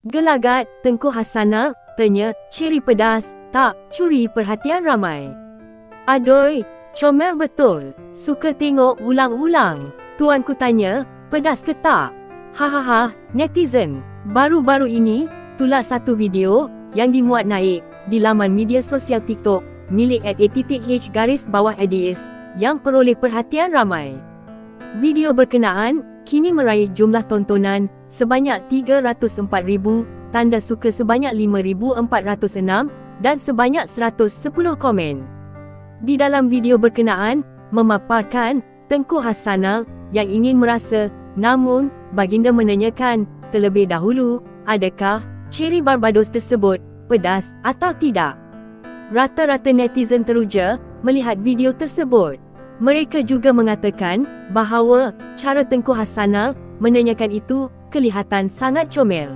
Gelagat Tengku Hasanah tanya ceri pedas tak curi perhatian ramai. Adoi, comel betul. Suka tengok ulang-ulang. Tuanku tanya, pedas ke tak? Hahaha, netizen. Baru-baru ini, tulas satu video yang dimuat naik di laman media sosial TikTok milik @a_h_adis yang peroleh perhatian ramai. Video berkenaan kini meraih jumlah tontonan sebanyak 304,000, tanda suka sebanyak 5,406 dan sebanyak 110 komen. Di dalam video berkenaan, memaparkan Tengku Hasanah yang ingin merasa, namun baginda menanyakan terlebih dahulu, adakah ceri Barbados tersebut pedas atau tidak. Rata-rata netizen teruja melihat video tersebut. Mereka juga mengatakan bahawa cara Tengku Hasanah menanyakan itu kelihatan sangat comel.